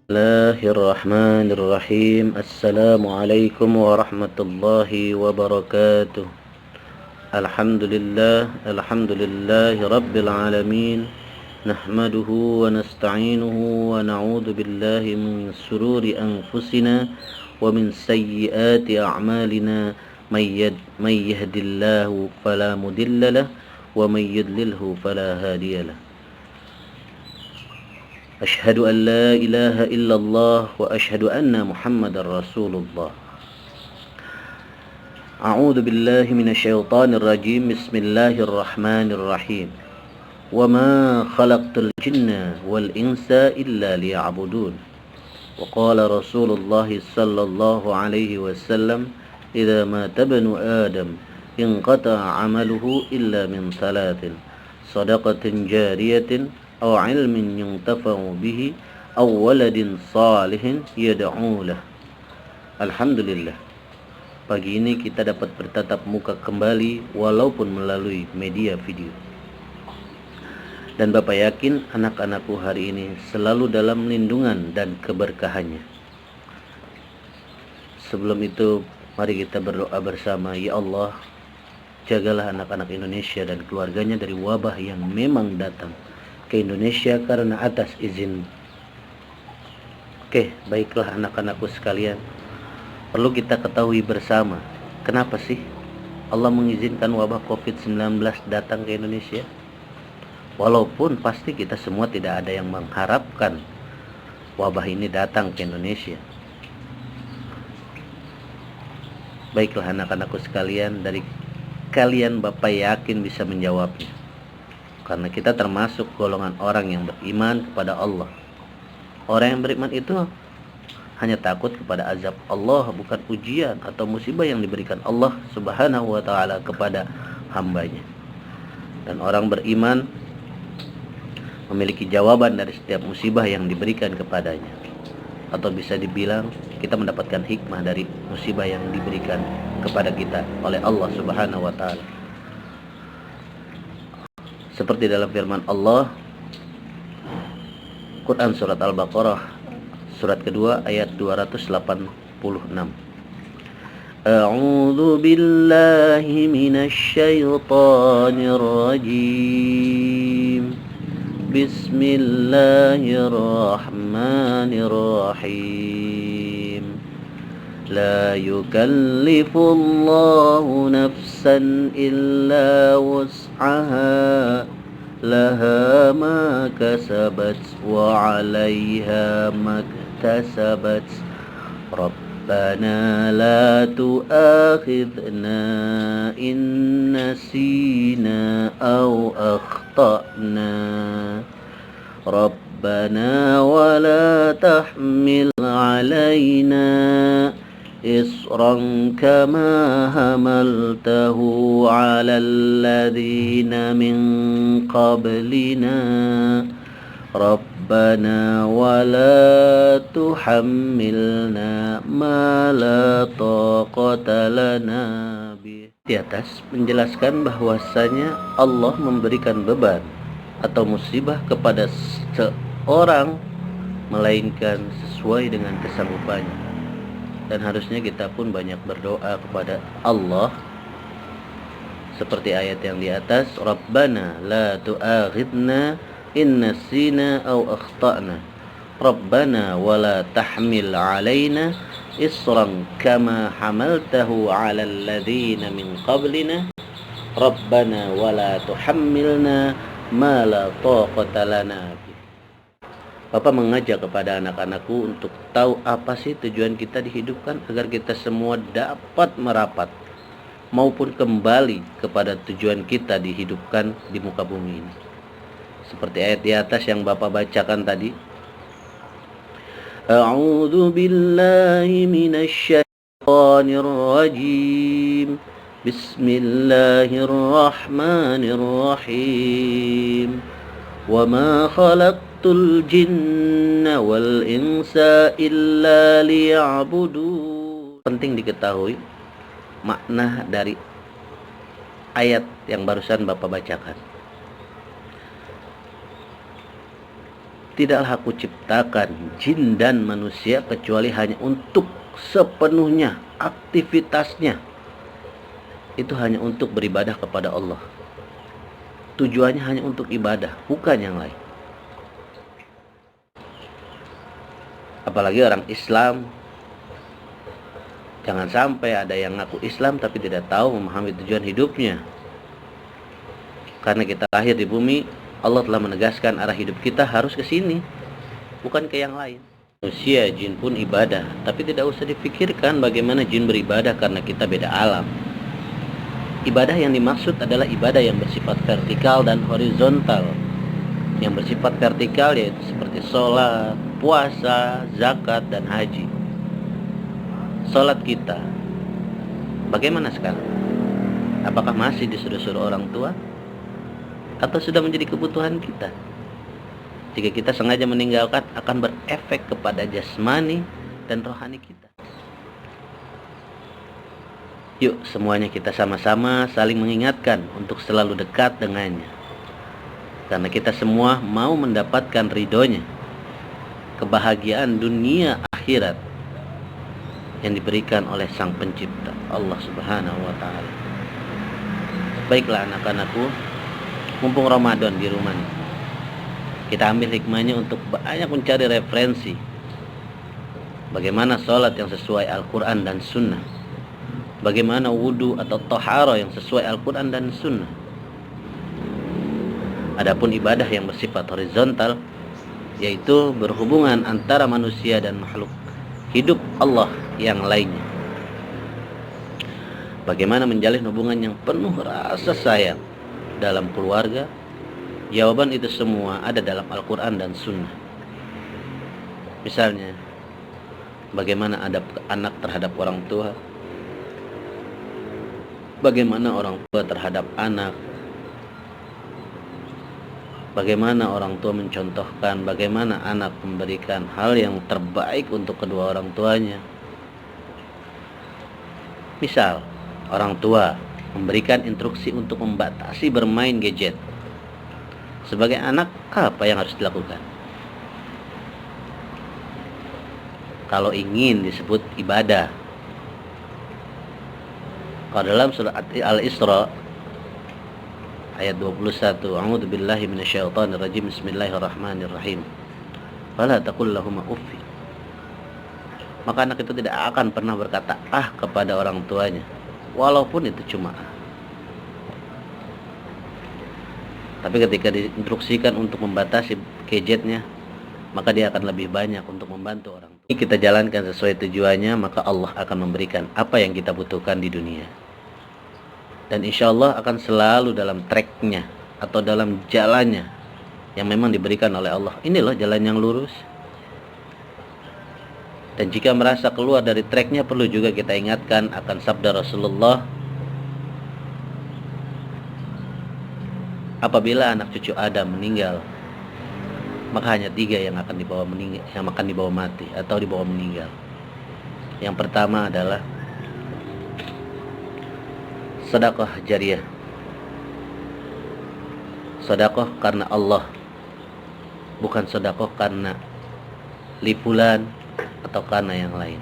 Bismillahirrahmanirrahim. Assalamualaikum warahmatullahi wabarakatuh. Alhamdulillahi rabbil alamin. Nahmaduhu wa nasta'inuhu wa na'udzu billahi min sururi anfusina wa min sayyiati a'malina. May yahdihillahu fala mudilla lahu wa may yudlilhu fala hadiya lahu. أشهد أن لا إله إلا الله وأشهد أن محمد رسول الله. أعوذ بالله من الشيطان الرجيم. بسم الله الرحمن الرحيم. وما خلقت الجن والإنس إلا ليعبدون. وقال رسول الله صلى الله عليه وسلم إذا مات ابن آدم انقطع عمله إلا من ثلاث: صدقة جارية أو علم ينتفع به أو ولد صالح يدعو له. Alhamdulillah, pagi ini kita dapat bertatap muka kembali walaupun melalui media video. Dan Bapak yakin anak-anakku hari ini selalu dalam lindungan dan keberkahannya. Sebelum itu, mari kita berdoa bersama. Ya Allah, jagalah anak-anak Indonesia dan keluarganya dari wabah yang memang datang ke Indonesia karena atas izin. Oke, baiklah anak-anakku sekalian. Perlu kita ketahui bersama, kenapa sih Allah mengizinkan wabah COVID-19 datang ke Indonesia? Walaupun pasti kita semua tidak ada yang mengharapkan wabah ini datang ke Indonesia. Baiklah anak-anakku sekalian, dari kalian Bapak yakin bisa menjawabnya. Karena kita termasuk golongan orang yang beriman kepada Allah. Orang yang beriman itu hanya takut kepada azab Allah, bukan ujian atau musibah yang diberikan Allah Subhanahu wa ta'ala kepada hambanya. Dan orang beriman memiliki jawaban dari setiap musibah yang diberikan kepadanya. Atau bisa dibilang kita mendapatkan hikmah dari musibah yang diberikan kepada kita oleh Allah Subhanahu wa ta'ala. Seperti dalam firman Allah, Quran surat Al-Baqarah surat kedua ayat 286. A'udzu billahi minasy syaithanir rajim. Bismillahirrahmanirrahim. La yukallifullahu nafsan illa wus'aha, laha ma kasabat wa 'alaiha maktasabat. Rabbana la tu'akhidna in nasina aw akhtana. Rabbana wa la tahmil 'alaina isran kama hamaltahu 'alal ladzina min qablina. Rabbana wa la tuhammilna ma la taqata lana bih. Di atas menjelaskan bahwasanya Allah memberikan beban atau musibah kepada seorang melainkan sesuai dengan kesanggupannya. Dan harusnya kita pun banyak berdoa kepada Allah seperti ayat yang di atas, Rabbana la tu'akhidna in nasina aw akhtana. Rabbana wa la tahmil 'alaina isran kama hamaltahu 'alal ladzina min qablina. Rabbana wa la tuhammilna ma la taqata lana. Bapak mengajak kepada anak-anakku untuk tahu apa sih tujuan kita dihidupkan, agar kita semua dapat merapat maupun kembali kepada tujuan kita dihidupkan di muka bumi ini. Seperti ayat di atas yang Bapak bacakan tadi. A'udzu billahi minasy syaithanir rajim. Bismillahirrahmanirrahim. Wa ma khalaqtul jinna wal insa illa liya'budun. Penting diketahui makna dari ayat yang barusan Bapak bacakan. tidaklah aku ciptakan jin dan manusia kecuali hanya untuk sepenuhnya aktivitasnya itu hanya untuk beribadah kepada Allah. Tujuannya hanya untuk ibadah, bukan yang lain. Apalagi orang Islam, jangan sampai ada yang ngaku Islam tapi tidak tahu memahami tujuan hidupnya. Karena kita lahir di bumi, Allah telah menegaskan arah hidup kita harus ke sini, bukan ke yang lain. Manusia, jin pun ibadah, tapi tidak usah dipikirkan bagaimana jin beribadah karena kita beda alam. Ibadah yang dimaksud adalah ibadah yang bersifat vertikal dan horizontal. Yang bersifat vertikal yaitu seperti sholat, puasa, zakat, dan haji. Sholat kita, bagaimana sekarang? Apakah masih disuruh-suruh orang tua? Atau sudah menjadi kebutuhan kita? Jika kita sengaja meninggalkan, akan berefek kepada jasmani dan rohani kita. Yuk semuanya kita sama-sama saling mengingatkan untuk selalu dekat dengannya. Karena kita semua mau mendapatkan ridhonya, kebahagiaan dunia akhirat yang diberikan oleh Sang Pencipta, Allah Subhanahu wa Ta'ala. Baiklah anak-anakku, mumpung Ramadan di rumah nih, kita ambil hikmahnya untuk banyak mencari referensi bagaimana sholat yang sesuai Al-Quran dan Sunnah, bagaimana wudhu atau tohara yang sesuai Al-Quran dan Sunnah. Adapun ibadah yang bersifat horizontal, yaitu berhubungan antara manusia dan makhluk hidup Allah yang lainnya. Bagaimana menjalin hubungan yang penuh rasa sayang dalam keluarga? Jawaban itu semua ada dalam Al-Quran dan Sunnah. Misalnya, bagaimana adab anak terhadap orang tua, bagaimana orang tua terhadap anak, bagaimana orang tua mencontohkan bagaimana anak memberikan hal yang terbaik untuk kedua orang tuanya. Misal, orang tua memberikan instruksi untuk membatasi bermain gadget. Sebagai anak, apa yang harus dilakukan? Kalau ingin disebut ibadah, kalau dalam surah Al-Isra ayat 21, A'udzu billahi minasyaitonir rajim, bismillahirrahmanirrahim. Fala taqul lahum uffi. Maka anak itu tidak akan pernah berkata kepada orang tuanya, walaupun itu cuma Tapi ketika diinstruksikan untuk membatasi gadgetnya, maka dia akan lebih banyak untuk membantu orang tua. Ini kita jalankan sesuai tujuannya, maka Allah akan memberikan apa yang kita butuhkan di dunia. Dan insya Allah akan selalu dalam tracknya atau dalam jalannya yang memang diberikan oleh Allah. Ini loh jalan yang lurus. Dan jika merasa keluar dari tracknya, perlu juga kita ingatkan akan sabda Rasulullah, apabila anak cucu Adam meninggal, maka hanya 3 yang akan dibawa mati atau dibawa meninggal. Yang pertama adalah sedekah jariyah. Sedekah karena Allah, bukan sedekah karena lipulan atau karena yang lain.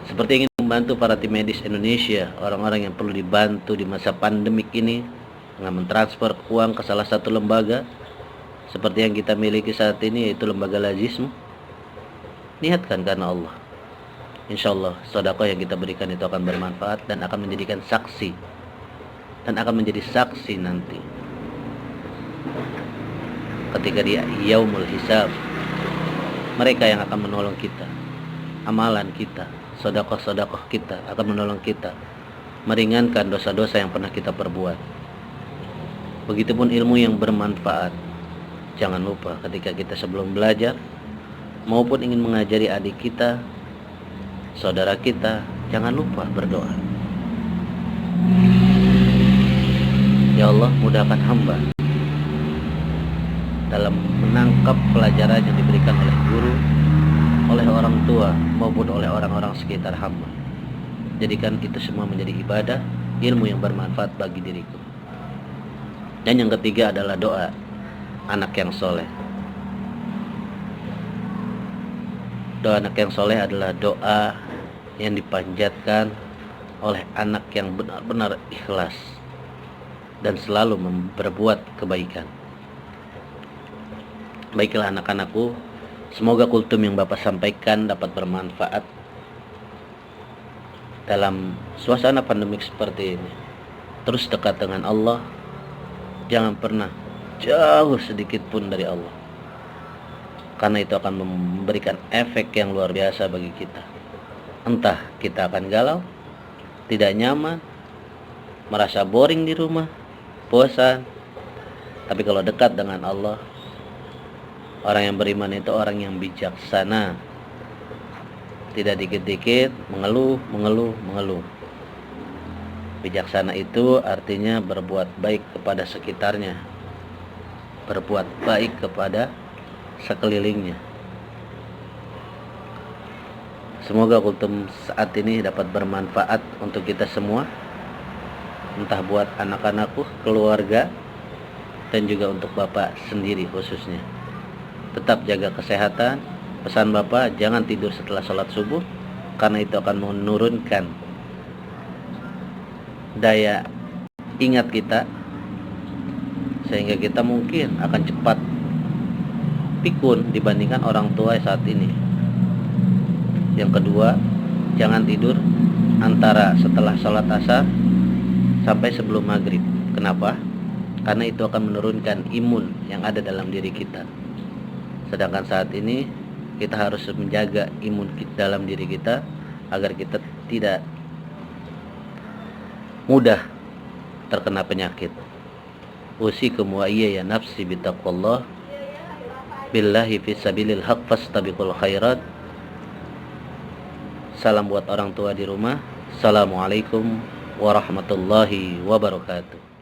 Seperti ingin membantu para tim medis Indonesia, orang-orang yang perlu dibantu di masa pandemik ini, dengan mentransfer uang ke salah satu lembaga seperti yang kita miliki saat ini, yaitu lembaga Lazismu. Niatkan karena Allah. Insya Allah sedekah yang kita berikan itu akan bermanfaat dan akan menjadikan saksi, dan akan menjadi saksi nanti ketika di yaumul hisab. Mereka yang akan menolong kita, amalan kita, sedekah kita akan menolong kita, meringankan dosa-dosa yang pernah kita perbuat. Begitupun ilmu yang bermanfaat. Jangan lupa ketika kita sebelum belajar maupun ingin mengajari adik kita, saudara kita, jangan lupa berdoa. Ya Allah, mudahkan hamba dalam menangkap pelajaran yang diberikan oleh guru, oleh orang tua, maupun oleh orang-orang sekitar hamba. Jadikan itu semua menjadi ibadah, ilmu yang bermanfaat bagi diriku. Dan yang ketiga adalah doa. anak yang soleh. Doa anak yang soleh adalah doa yang dipanjatkan oleh anak yang benar-benar ikhlas dan selalu berbuat kebaikan. Baiklah anak-anakku, semoga kultum yang Bapak sampaikan dapat bermanfaat dalam suasana pandemik seperti ini. Terus dekat dengan Allah, jangan pernah jauh sedikit pun dari Allah, karena itu akan memberikan efek yang luar biasa bagi kita. Entah kita akan galau, tidak nyaman, merasa boring di rumah, bosan. Tapi kalau dekat dengan Allah, orang yang beriman itu orang yang bijaksana, tidak dikit-dikit mengeluh. Bijaksana itu artinya berbuat baik kepada sekitarnya, berbuat baik kepada sekelilingnya. Semoga kultum saat ini dapat bermanfaat untuk kita semua, entah buat anak-anakku, keluarga, dan juga untuk Bapak sendiri khususnya. Tetap jaga kesehatan. Pesan Bapak, jangan tidur setelah sholat subuh, karena itu akan menurunkan daya ingat kita, sehingga kita mungkin akan cepat pikun dibandingkan orang tua saat ini. Yang kedua, jangan tidur antara setelah sholat asar sampai sebelum maghrib. Kenapa? Karena itu akan menurunkan imun yang ada dalam diri kita. Sedangkan saat ini kita harus menjaga imun dalam diri kita agar kita tidak mudah terkena penyakit. Usikum wa iyya ya nafsi bitaqwallah billahi fi sabilil haq fastabiqul khairat. Salam buat orang tua di rumah. Assalamualaikum warahmatullahi wabarakatuh.